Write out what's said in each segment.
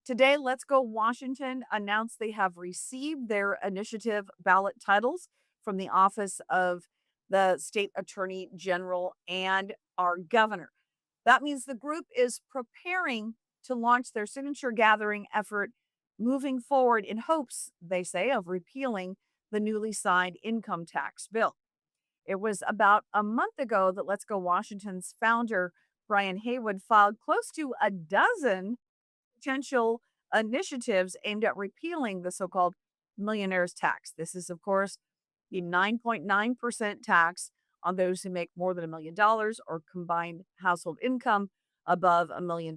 Today, Let's Go Washington announced they have received their initiative ballot titles from the Office of the State Attorney General and our governor. That means the group is preparing to launch their signature gathering effort moving forward in hopes, they say, of repealing the newly signed income tax bill. It was about a month ago that Let's Go Washington's founder, Brian Haywood, filed close to a dozen potential initiatives aimed at repealing the so called millionaire's tax. This is, of course, the 9.9% tax on those who make more than $1 million or combined household income above $1 million.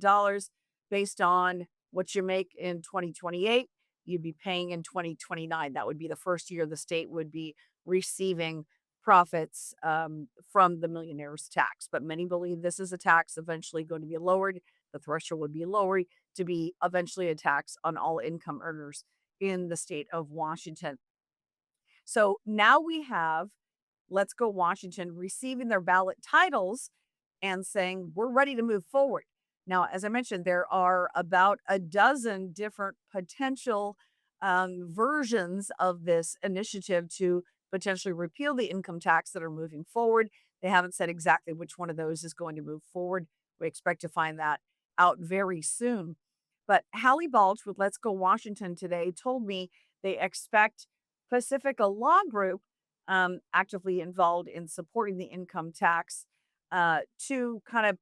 Based on what you make in 2028, you'd be paying in 2029. That would be the first year the state would be receiving profits from the millionaire's tax. But many believe this is a tax eventually going to be lowered. The threshold would be lowered to be eventually a tax on all income earners in the state of Washington. So now we have Let's Go Washington receiving their ballot titles and saying, we're ready to move forward. Now, as I mentioned, there are about a dozen different potential versions of this initiative to potentially repeal the income tax that are moving forward. They haven't said exactly which one of those is going to move forward. We expect to find that out very soon. But Hallie Balch with Let's Go Washington today told me they expect Pacifica Law Group, actively involved in supporting the income tax, to kind of,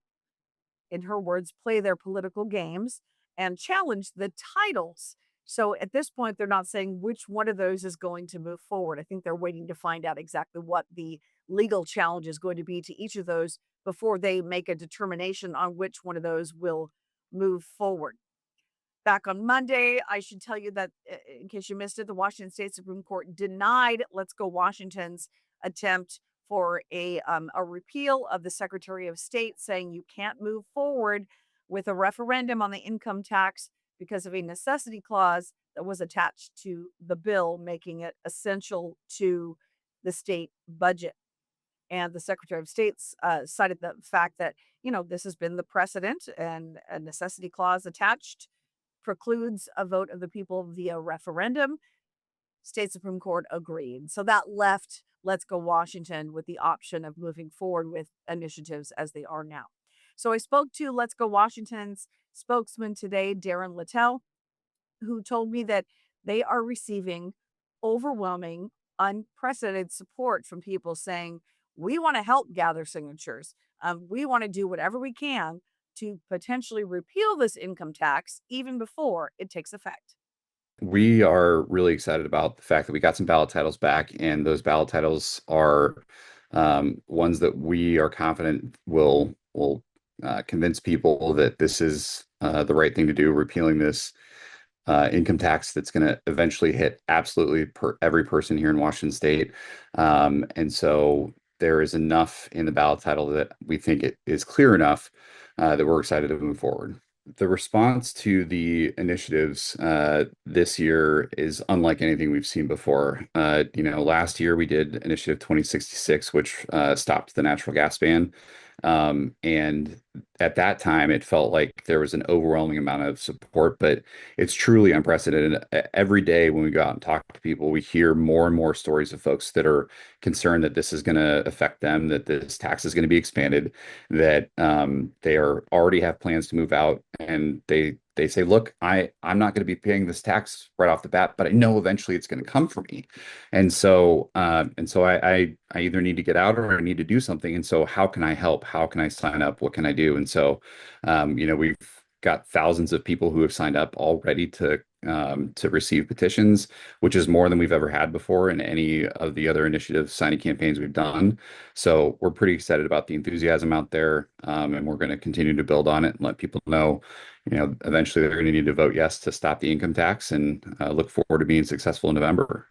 in her words, play their political games and challenge the titles. So at this point, they're not saying which one of those is going to move forward. I think they're waiting to find out exactly what the legal challenge is going to be to each of those before they make a determination on which one of those will move forward. Back on Monday, I should tell you that, in case you missed it, the Washington State Supreme Court denied Let's Go Washington's attempt for a repeal of the Secretary of State, saying you can't move forward with a referendum on the income tax because of a necessity clause that was attached to the bill, making it essential to the state budget. And the Secretary of State cited the fact that, this has been the precedent and a necessity clause attached precludes a vote of the people via referendum. State Supreme Court agreed. So that left Let's Go Washington with the option of moving forward with initiatives as they are now. So I spoke to Let's Go Washington's spokesman today, Darren Littell, who told me that they are receiving overwhelming, unprecedented support from people saying, we want to help gather signatures. We want to do whatever we can to potentially repeal this income tax even before it takes effect. We are really excited about the fact that we got some ballot titles back, and those ballot titles are ones that we are confident will convince people that this is the right thing to do, repealing this income tax that's going to eventually hit absolutely every person here in Washington State. And so there is enough in the ballot title that we think it is clear enough that we're excited to move forward. The response to the initiatives this year is unlike anything we've seen before. Last year we did Initiative 2066, which stopped the natural gas ban. And at that time, it felt like there was an overwhelming amount of support, but it's truly unprecedented. Every day when we go out and talk to people, we hear more and more stories of folks that are concerned that this is going to affect them, that this tax is going to be expanded, that they are already have plans to move out, and they say, look, I'm not going to be paying this tax right off the bat, but I know eventually it's going to come for me. And so I either need to get out or I need to do something. And so how can I help? How can I sign up? What can I do? And so, we've got thousands of people who have signed up already to receive petitions, which is more than we've ever had before in any of the other initiative signing campaigns we've done. So we're pretty excited about the enthusiasm out there, and we're going to continue to build on it and let people know, eventually they're going to need to vote yes to stop the income tax, and look forward to being successful in November.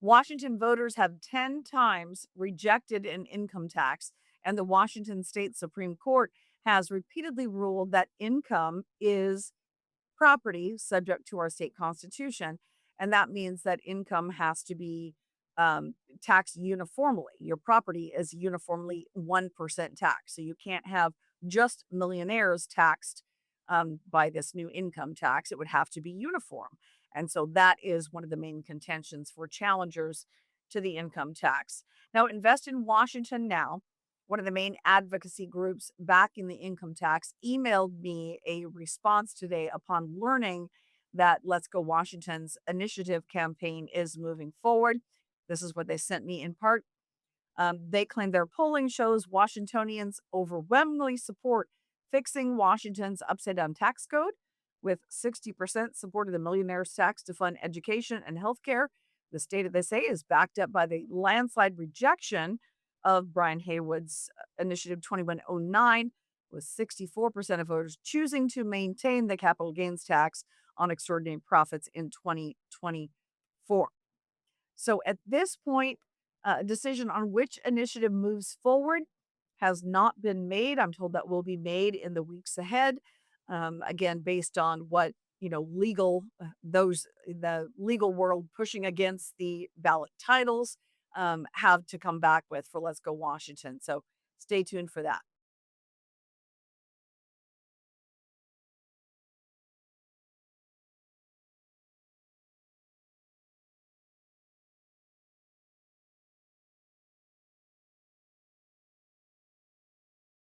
Washington voters have 10 times rejected an income tax, and the Washington State Supreme Court has repeatedly ruled that income is property subject to our state constitution. And that means that income has to be taxed uniformly. Your property is uniformly 1% tax. So you can't have just millionaires taxed by this new income tax. It would have to be uniform. And so that is one of the main contentions for challengers to the income tax. Now, Invest in Washington Now, one of the main advocacy groups backing the income tax, emailed me a response today upon learning that Let's Go Washington's initiative campaign is moving forward. This is what they sent me in part. They claim their polling shows Washingtonians overwhelmingly support fixing Washington's upside down tax code, with 60% supported the millionaire's tax to fund education and healthcare. The state, they say, is backed up by the landslide rejection of Brian Haywood's Initiative 2109, with 64% of voters choosing to maintain the capital gains tax on extraordinary profits in 2024. So at this point, a decision on which initiative moves forward has not been made. I'm told that will be made in the weeks ahead. Again, based on what legal those the legal world pushing against the ballot titles have to come back with for Let's Go Washington. So stay tuned for that.